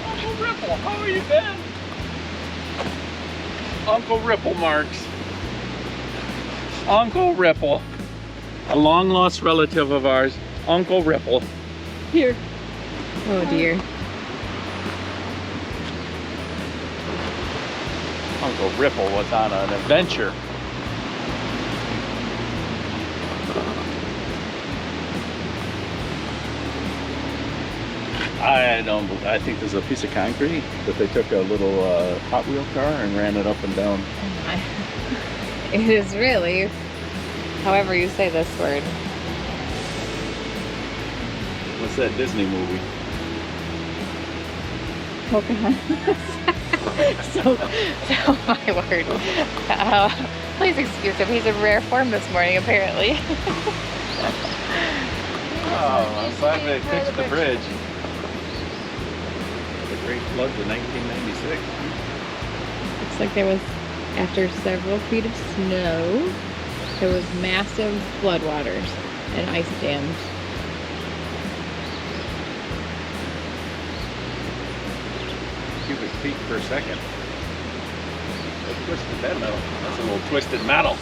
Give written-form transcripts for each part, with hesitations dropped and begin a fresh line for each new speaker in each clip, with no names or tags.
Uncle Ripple, how are you been? Uncle Ripple, Marks. Uncle Ripple. A long-lost relative of ours, Uncle Ripple.
Here. Oh dear.
Uncle Ripple was on an adventure. I think there's a piece of concrete that they took a little Hot Wheel car and ran it up and down.
It is really, however you say this word.
What's that Disney movie?
Pocahontas. so my word. Please excuse him. He's in rare form this morning, apparently.
Oh, I'm glad they fixed the bridge. The great floods of 1996.
Looks like there was, after several feet of snow, there was massive floodwaters and ice dams.
Cubic feet per second. They twisted that metal. That's a little twisted metal.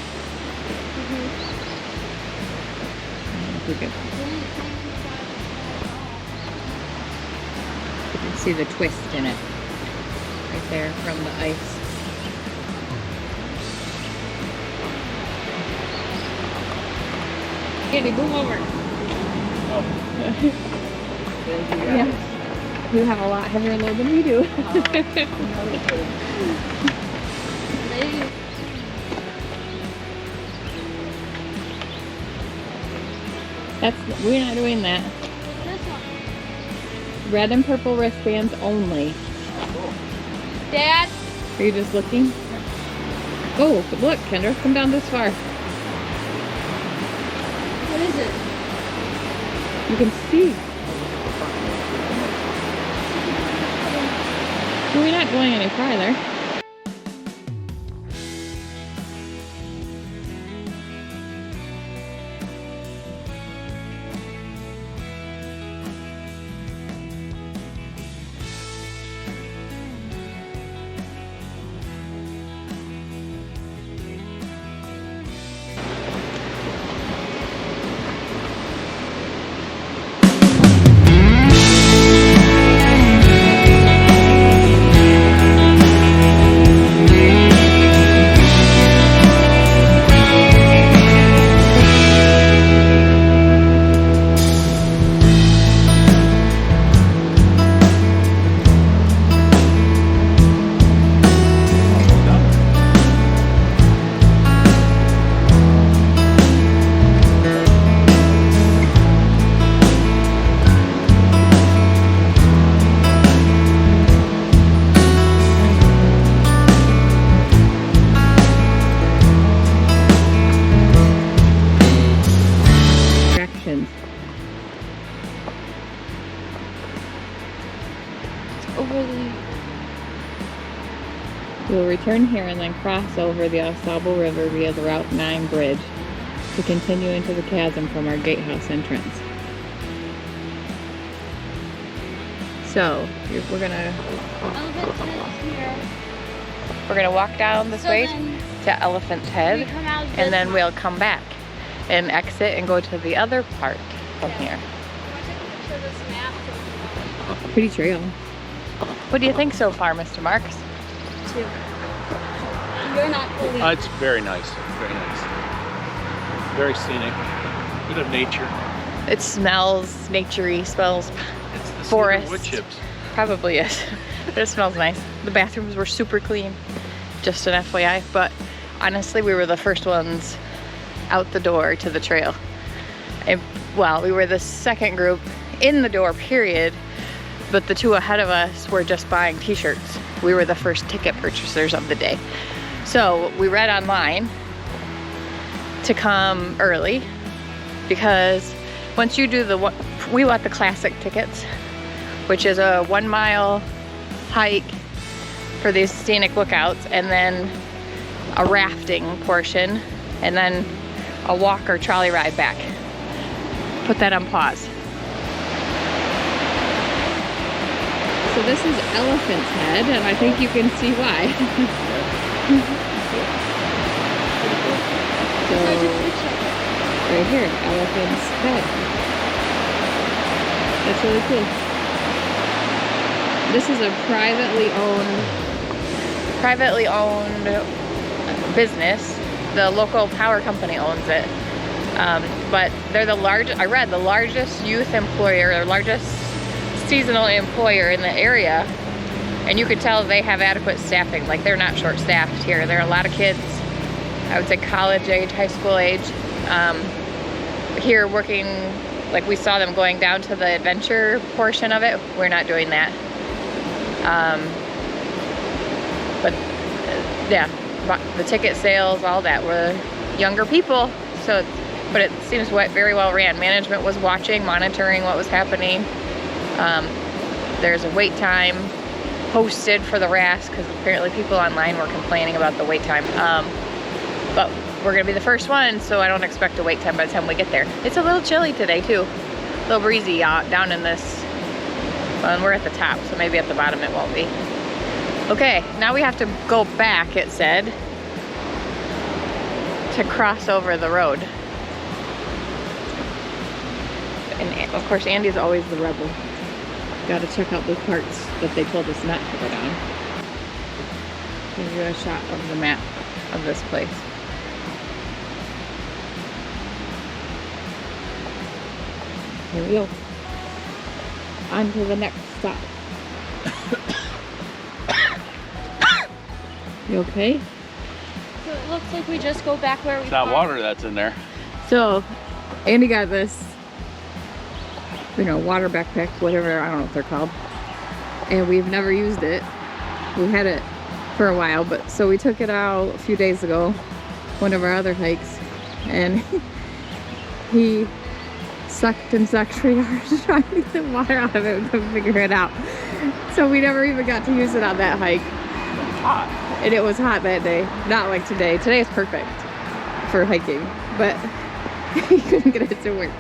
We can see the twist in it right there from the ice. Andy, move over.
Oh.
Yeah. You have a lot heavier load than we do. We're not doing that.
This one.
Red and purple wristbands only.
Dad?
Are you just looking? Oh, look, Kendra, come down this far.
What is it?
You can see. We're not going any farther. We'll return here and then cross over the Ausable River via the Route 9 bridge to continue into the chasm from our gatehouse entrance. So, we're gonna walk down this way to Elephant's Head, and then we'll come back and exit and go to the other part from here. Pretty trail. What do you think so far, Mr. Marks?
You're not fully.
It's very nice. Very nice. Very scenic. Bit of nature.
It smells naturey, smells
It's the
forest.
wood chips.
Probably is. But it smells nice. The bathrooms were super clean. Just an FYI. But honestly, we were the first ones out the door to the trail. And, well, we were the second group in the door, period. But the two ahead of us were just buying t-shirts. We were the first ticket purchasers of the day. So we read online to come early because once you do we bought the classic tickets, which is a 1 mile hike for these scenic lookouts, and then a rafting portion, and then a walk or trolley ride back. Put that on pause. So this is Elephant's Head, and I think you can see why. So, right here, Elephant's Head. That's really cool. This is a privately owned business. The local power company owns it. But they're the largest youth employer, or largest seasonal employer in the area. And you could tell they have adequate staffing. Like, they're not short-staffed here. There are a lot of kids, I would say college age, high school age, here working. Like, we saw them going down to the adventure portion of it. We're not doing that. But yeah, the ticket sales, all that were younger people. So, but it seems very well ran. Management was watching, monitoring what was happening. There's a wait time posted for the RAS because apparently people online were complaining about the wait time. But we're gonna be the first one, so I don't expect a wait time by the time we get there. It's a little chilly today too. A little breezy down in this. Well, and we're at the top, so maybe at the bottom it won't be. Okay, now we have to go back, it said, to cross over the road. And of course, Andy's always the rebel. Got to check out the parts that they told us not to go down. Give you a shot of the map of this place. Here we go. On to the next stop. You okay?
So it looks like we just go back where we
It's not
parked.
water that's in there.
So, Andy got this, you know, water backpack, whatever, I don't know what they're called. And we've never used it. We've had it for a while, but so we took it out a few days ago, one of our other hikes, and he sucked and sucked for hours trying to get the water out of it and couldn't figure it out. So we never even got to use it on that hike.
Hot.
And it was hot that day, not like today. Today is perfect for hiking, but he couldn't get it to work.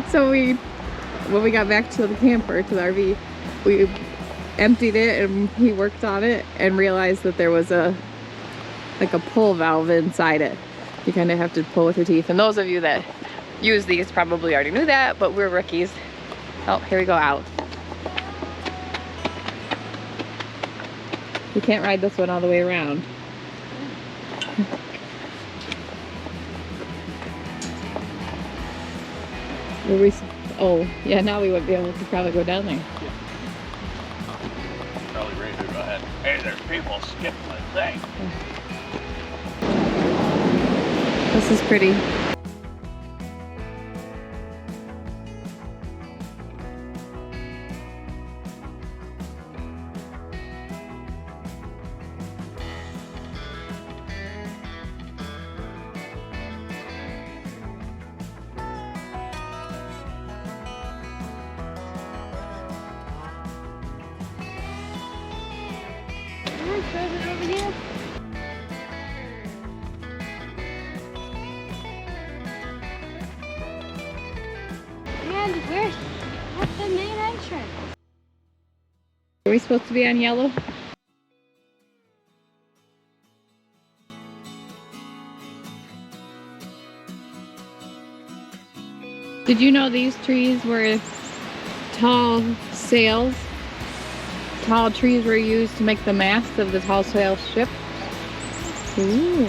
So when we got back to the camper, to the RV, we emptied it and he worked on it and realized that there was like a pull valve inside it. You kind of have to pull with your teeth. And those of you that use these probably already knew that, but we're rookies. Oh, here we go out. You can't ride this one all the way around. Oh, yeah, now we wouldn't be able to probably go down there.
Probably ready to go ahead. Hey, there's people skipping the thing.
This is pretty.
Over here. And where's the main entrance?
Are we supposed to be on yellow? Did you know these trees were tall sails? Tall trees were used to make the mast of the tall sail ship. Ooh.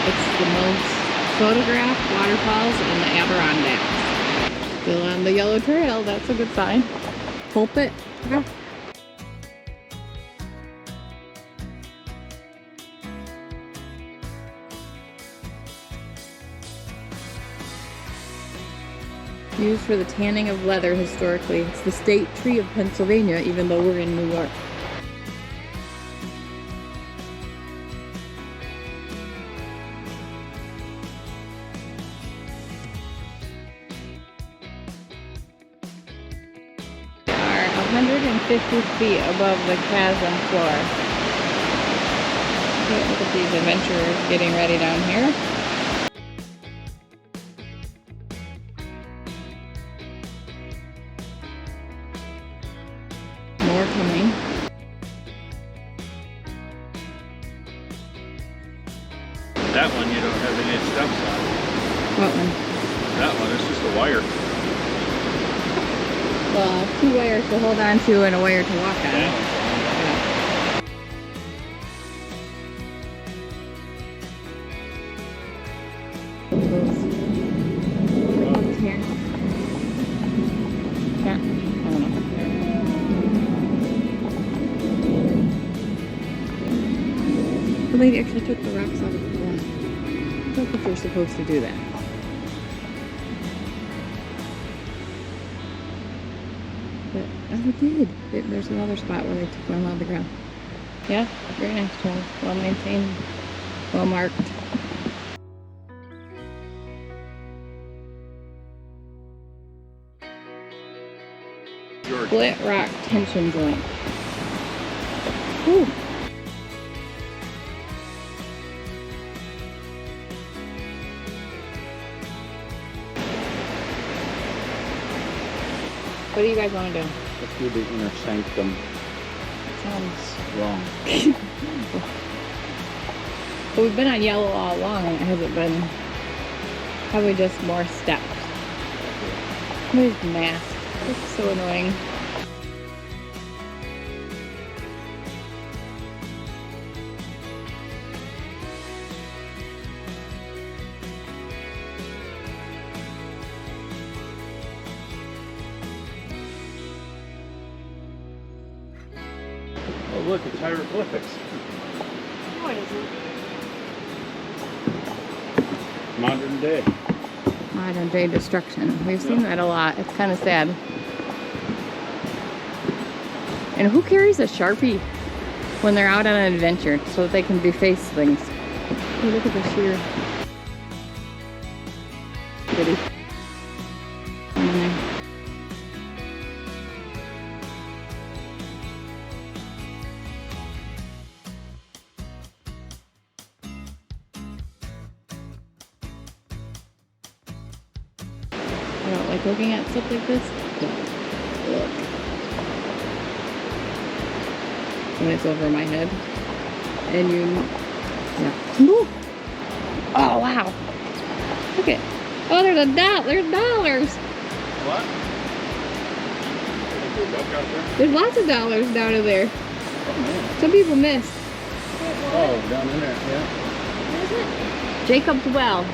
It's the most photographed waterfalls in the Adirondacks. Still on the yellow trail, that's a good sign. Pulpit. Yeah. Used for the tanning of leather historically. It's the state tree of Pennsylvania, even though we're in New York. 150 feet above the chasm floor. Okay, look at these adventurers getting ready down here. More coming.
That one you don't have any stumps on.
What one?
That one is just a wire.
Well, 2 wires to hold on to and a wire to walk on.
Yeah.
Those here. Yeah, I don't know. The lady actually took the rocks out of the ground. I don't think you're supposed to do that. But oh, we did. There's another spot where they took one out of the ground. Yeah, very nice trail. Well maintained, well marked. Split rock tension joint. Whew. What do you guys want to do?
Let's do the inner sanctum.
Sounds
Wrong.
Well, we've been on yellow all along. It hasn't been probably just more steps. Somebody's mask. This is so annoying.
Oh look, it's hieroglyphics.
What is it?
Modern day.
Modern day destruction. We've seen that a lot. It's kind of sad. And who carries a Sharpie when they're out on an adventure so that they can deface things? Hey, look at the sheer. Pretty. I don't like looking at stuff like this. Look. When it's over my head. And you... Yeah. Woo! Oh, wow. Look at... Oh, there's there's dollars.
What? Is there a duck out there?
There's lots of dollars down in there.
Oh man.
Some people missed.
Oh, down in there, yeah.
What is it?
Jacob's Well.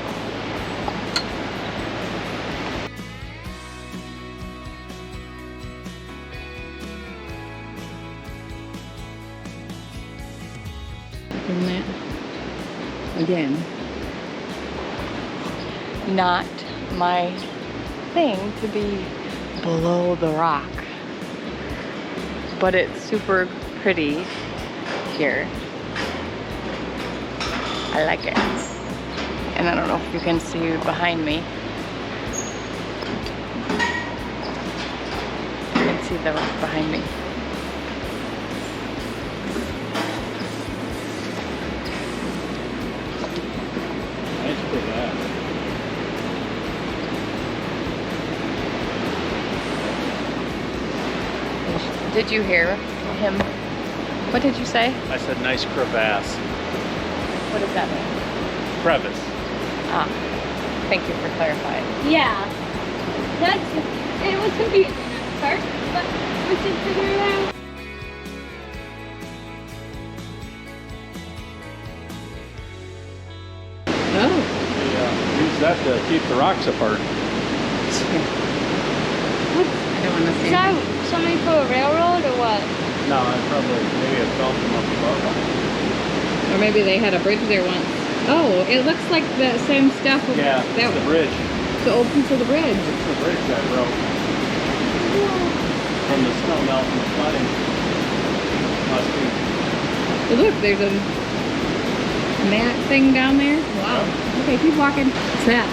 Isn't that? Again. Not my thing to be below the rock. But it's super pretty here. I like it. And I don't know if you can see behind me. You can see the rock behind me.
Nice crevasse.
Did you hear him? What did you say?
I said nice crevasse.
What does that mean?
Crevice.
Ah, thank you for clarifying.
Yeah. It was confusing at first, but once you figure it out.
Oh.
They use that to keep the rocks apart.
I don't want to
Is
say
that
that.
something for a railroad or what?
No, I probably, maybe it fell from up above.
Or maybe they had a bridge there once. Oh, it looks like the same stuff.
Yeah,
that
it's the bridge.
the old piece of the bridge.
It's the bridge that broke from the snow melt and the flooding. Must be.
Oh, look, there's a mat thing down there. Wow. Okay, keep walking. What's that?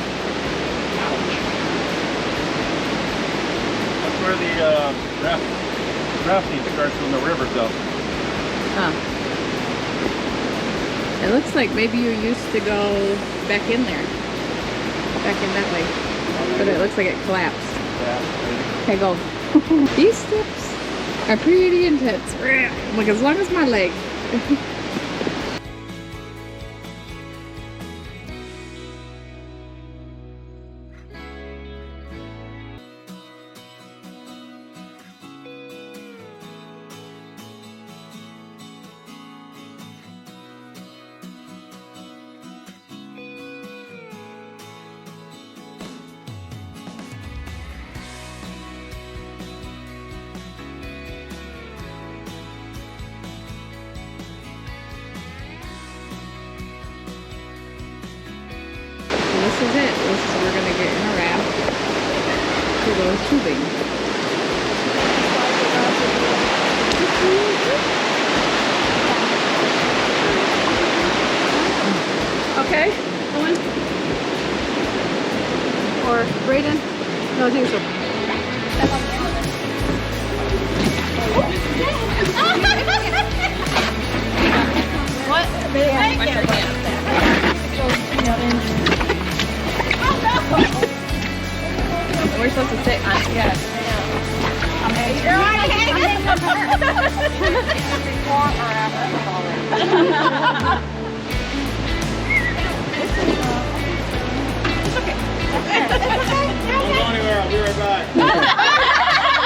That's where the raft Crafty starts when the river goes.
Huh. It looks like maybe you used to go back in there. Back in that way. But it looks like it collapsed.
Yeah.
Okay, go. These steps are pretty intense. Like as long as my leg. This is it. We're gonna get in a raft to go tubing. Okay, Owen? Or Brayden? No, I think so. What? We're supposed to sit on yeah. You're right, before or after It's okay.
Don't go anywhere, I'll be right back.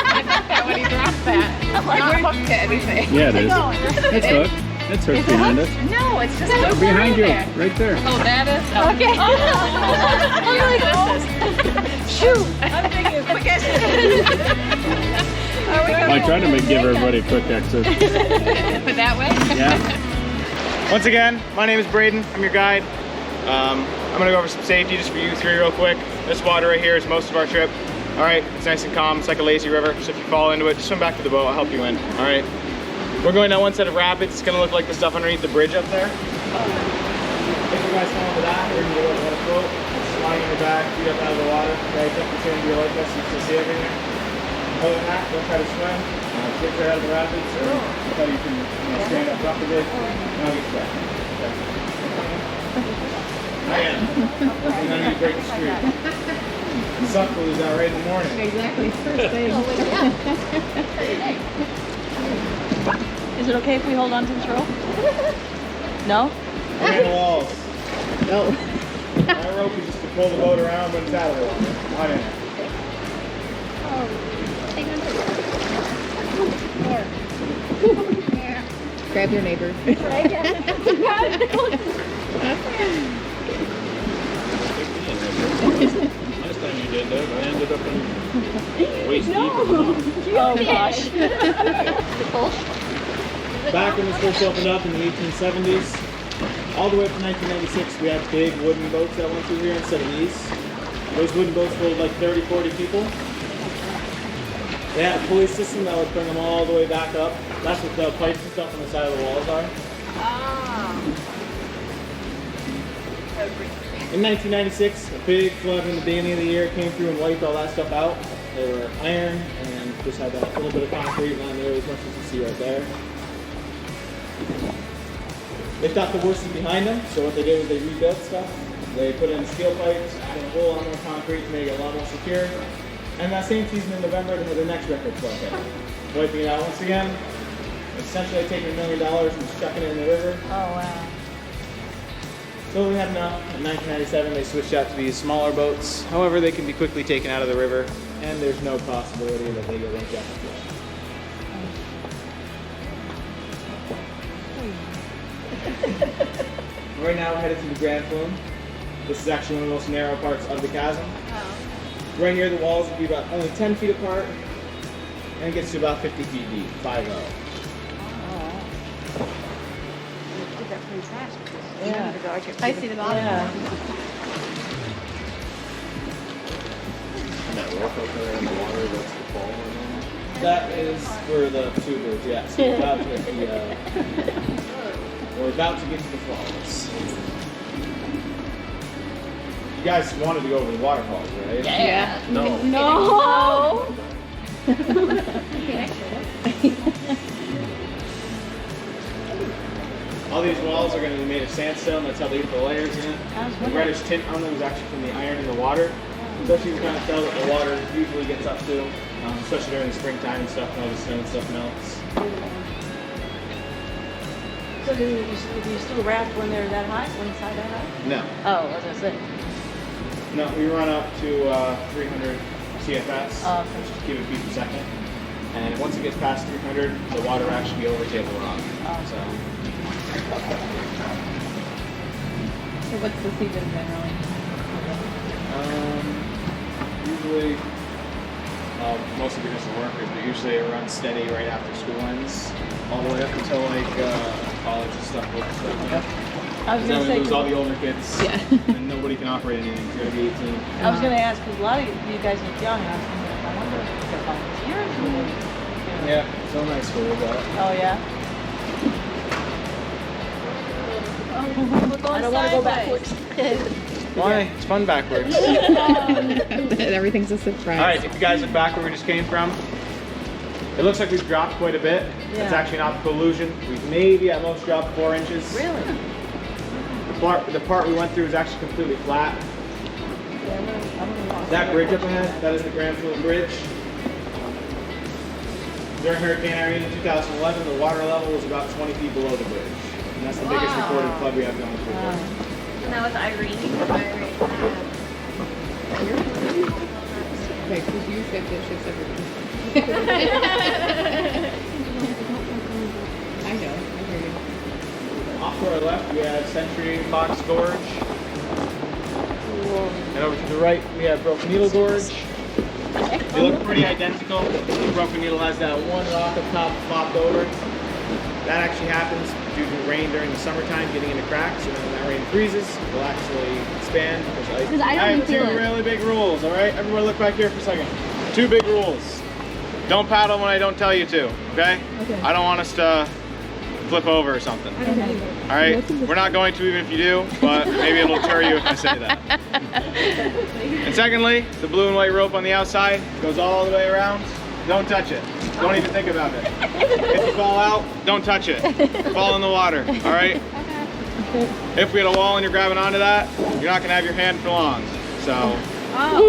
I think that when he dropped that. It's not hooked to anything.
Yeah, it is. It's hooked. It's hooked behind us.
No, it's just hooked
Behind you,
there.
right there.
Oh, that is? Okay. I'm like, shoot. I'm thinking, quick exit.
I tried to give everybody a quick exit.
But that way?
Yeah. Once again, my name is Brayden. I'm your guide. I'm gonna go over some safety just for you three real quick. This water right here is most of our trip. All right, it's nice and calm. It's like a lazy river. So if you fall into it, just swim back to the boat. I'll help you in. All right. We're going down one set of rapids. It's gonna look like the stuff underneath the bridge up there. If you guys fall into that, you're gonna go on a float. Just lying on your back, feet up out of the water. Okay, tuck your chin into your life vest so you can see everything. Other than that, don't try to swim. Get right out of the rapids, or until you can stand up rough a bit, and I'll get you back. Okay. I am. And then you break the street. Suck will lose out right in the morning.
Exactly. First thing. Is it okay if we hold on to this rope? No?
Okay, walls.
No.
My rope is just to pull the boat around when it's out of the water. On in.
Grab your neighbor.
Last time you did that, I ended up in waist deep.
Oh gosh.
Back when this first opened up in the 1870s, all the way up to 1996, we had big wooden boats that went through here instead of these. Those wooden boats hold like 30, 40 people. They had a pulley system that would bring them all the way back up. That's what the pipes and stuff on the side of the walls are. In 1996, a big flood in the beginning of the year came through and wiped all that stuff out. They were iron and just had that little bit of concrete lying there as much as you see right there. They thought the worst was behind them, so what they did was they rebuilt stuff. They put in steel pipes, added a whole lot more concrete to make it a lot more secure. And that same season in November, they had their next record flood hit. Wiping it out once again. Essentially taking $1 million and chucking it in the river.
Oh wow.
So we had enough. In 1997, they switched out to these smaller boats. However, they can be quickly taken out of the river, and there's no possibility that they get linked up. Right now, we're headed to the Grand Flume. This is actually one of the most narrow parts of the chasm. Right here, the walls will be about only 10 feet apart, and it gets to about 50 feet deep, 5-0.
Yeah.
I see the bottom.
Yeah.
And that rope up there in the water, that's the fall. That is for the tubers, yes. We're about to get we're about to get to the falls. You guys wanted to go over the waterfalls, right?
Yeah.
No.
No.
All these walls are going to be made of sandstone. That's how they get the layers in it. The reddish tint on them is actually from the iron in the water. Especially you can kind of tell that the water usually gets up to, especially during the springtime and stuff, when all the snow and stuff melts.
So do you still raft when they're that high, when it's that high?
No.
Oh, what was I saying?
No, we run up to 300 CFS,
Oh, okay.
which is cubic feet per second. And once it gets past 300, the water will actually be over table rock.
Oh.
So
what's the season generally?
usually, mostly because of workers, but usually it runs steady right after school ends, all the way up until like college and stuff.
I was
Then
gonna
we
say,
lose all the older kids,
Yeah.
and nobody can operate anything. It's gonna be 18.
I was gonna ask, because a lot of you guys look young, and I was thinking, I wonder if they're volunteers or what?
Yeah, it's all high school, but
Oh, yeah?
We're going
I don't want to go
sideways.
backwards.
why? It's fun backwards.
Everything's a surprise.
All right, if you guys look back where we just came from, it looks like we've dropped quite a bit.
Yeah.
It's actually an optical illusion. We've maybe at most dropped 4 inches.
Really?
The part we went through is actually completely flat.
Yeah, I'm gonna walk.
That bridge up ahead, that is the Granville Bridge. During Hurricane Irene in 2011, the water level was about 20 feet below the bridge. And that's the biggest recorded flood we have going through.
Wow.
And that was Irene.
Okay, because you said that shit's everything. I know, I hear you.
Off to our left, we have Century Fox Gorge. And over to the right, we have Broken Needle Gorge. They look pretty identical. Broken Needle has that one rock up top flopped over. That actually happens due to rain during the summertime getting into cracks, and then when that rain freezes, it'll actually expand.
Because I don't
have 2
feel it.
really big rules, all right? Everyone look back here for a second. 2 big rules. Don't paddle when I don't tell you to, okay?
Okay.
I don't want us to flip over or something. All right? We're not going to even if you do, but maybe it'll deter you if I say that. And secondly, the blue and white rope on the outside goes all the way around. Don't touch it. Don't even think about it. If you fall out, don't touch it. Fall in the water, all right? If we had a wall and you're grabbing onto that, you're not gonna have your hand for long. So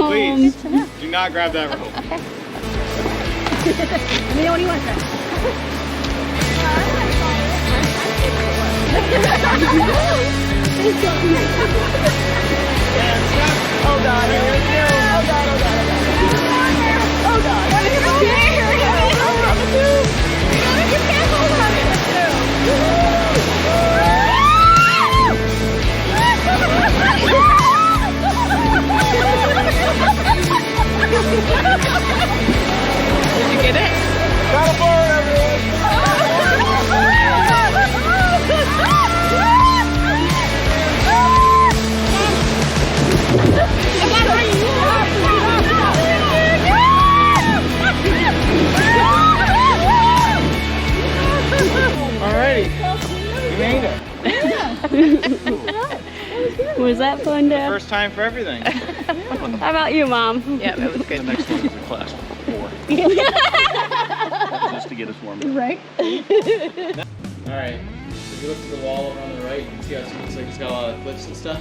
please, do not grab that rope.
I'm the only one that. Oh God, here we go. Oh God, oh God, oh God. Oh God. What are you doing?
Did you get it?
Paddle forward, everyone. Alrighty, you made it.
Was that fun, Dad?
First time for everything.
How about you, Mom?
Yeah, it was
The
good.
next one is a class 4. Just to get us warmed up.
Right?
Alright, so if you look to the wall over on the right, you can see how it looks like it's got a lot of cliffs and stuff.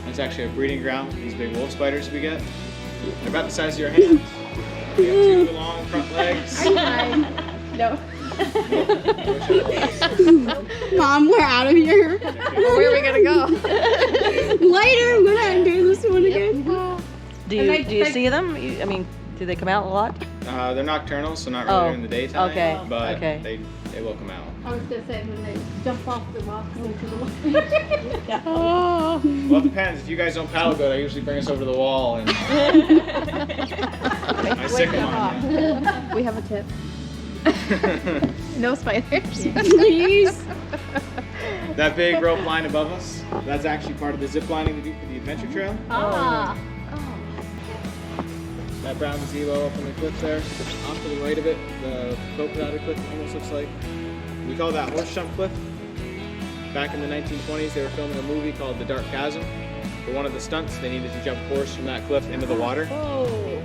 It's actually a breeding ground for these big wolf spiders we get. They're about the size of your hand. We have 2 long front legs.
No.
Mom, we're out of here.
Where are we gonna go?
Later, we're gonna do this one again.
Do you see them? I mean, do they come out a lot?
They're nocturnal, so not really
Oh,
during the daytime.
okay,
But
okay.
they will come out.
I was gonna say when they jump off the rocks into the water.
Well, it depends. If you guys don't paddle good, I usually bring us over to the wall and I sick them on you.
We have a tip. No spiders.
Please.
That big rope line above us, that's actually part of the zip lining we do for the adventure trail.
Ah.
That brown gazebo up on the cliff there. Off to the right of it, the coconut cliff almost looks like. We call that horse jump cliff. Back in the 1920s, they were filming a movie called The Dark Chasm. For one of the stunts, they needed to jump a horse from that cliff into the water.
Oh.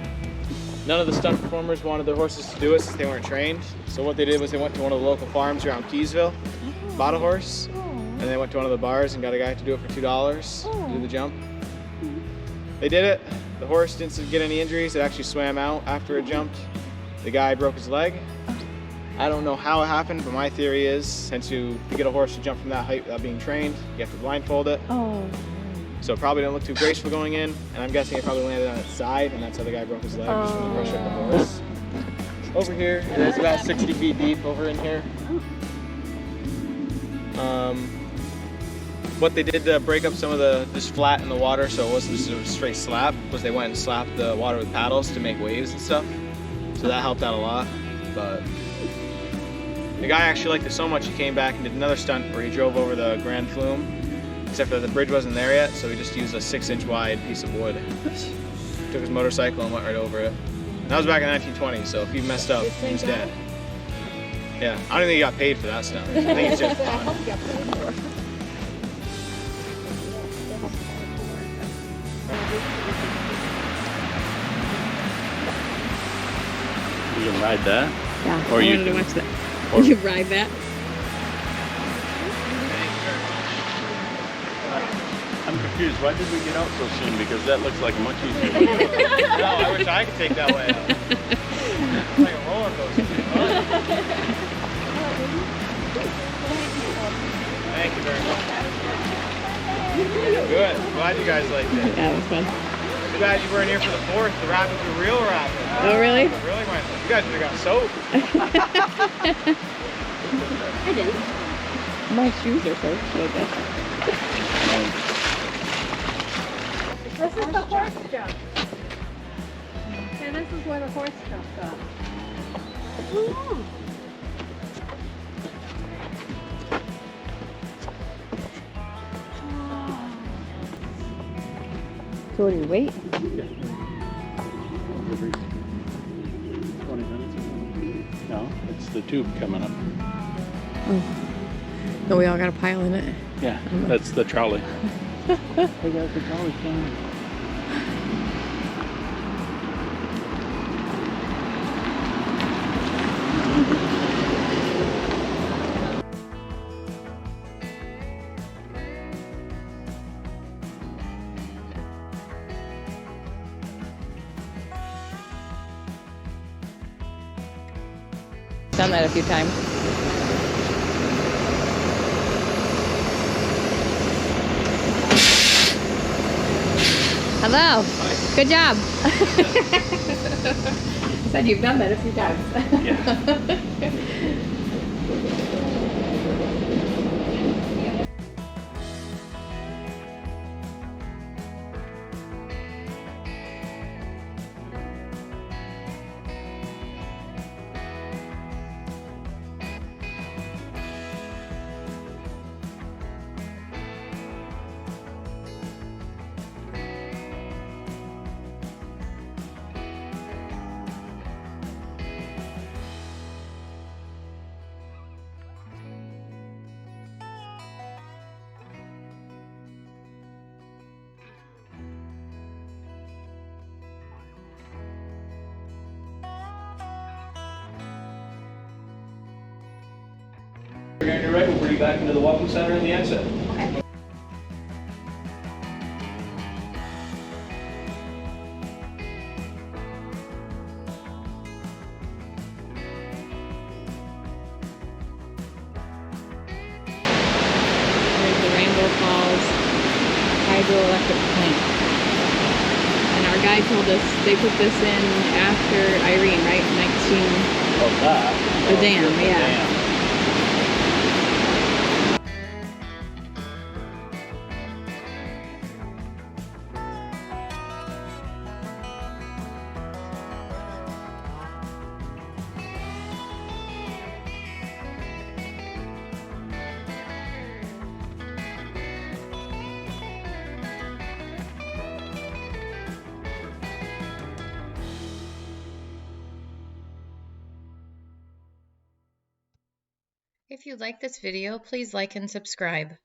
None of the stunt performers wanted their horses to do it since they weren't trained. So what they did was they went to one of the local farms around Keysville, bought a horse, and they went to one of the bars and got a guy to do it for $2 to do the jump. They did it. The horse didn't get any injuries. It actually swam out after it jumped. The guy broke his leg. I don't know how it happened, but my theory is since to get a horse to jump from that height without being trained, you have to blindfold it.
Oh.
So it probably didn't look too graceful going in, and I'm guessing it probably landed on its side, and that's how the guy broke his leg, just from the pressure of the horse. Over here, it's about 60 feet deep over in here. What they did to break up some of the, just flat in the water so it wasn't just a straight slap, was they went and slapped the water with paddles to make waves and stuff. So that helped out a lot, but the guy actually liked it so much he came back and did another stunt where he drove over the Grand Flume, except for the bridge wasn't there yet, so he just used a 6-inch wide piece of wood. Took his motorcycle and went right over it. And that was back in the 1920s, so if he messed up, he was dead. Yeah, I don't think he got paid for that stunt. I think it's just fun.
You can ride that?
Yeah,
Or
I
you
wanted to
can-
watch that.
or-
You ride that?
I'm confused. Why did we get out so soon? Because that looks like a much easier way.
No, I wish I could take that way out. It's like a roller coaster. Thank you very much. Good. Glad you guys liked it.
Yeah, it was fun.
Too bad you weren't here for the 4th. The rapids were real rapids.
Oh, really?
Really, you guys would have got soaked.
I didn't.
My shoes are soaked, I guess.
This is the horse jump. And this is where the horse jumped off.
So what do you wait?
20 minutes. No, it's the tube coming up.
Oh. No, we all got a pile in it.
Yeah, that's the trolley. Hey guys, the trolley's coming.
Done that a few times. Hello.
Hi.
Good job. Said you've done that a few times.
You're on your right, we'll bring you back into the welcome center and the exit.
There's the Rainbow Falls Hydroelectric plant. And our guide told us they put this in after Irene, right? 19.
Oh, that?
The dam, yeah.
Dam.
If you like this video, please like and subscribe.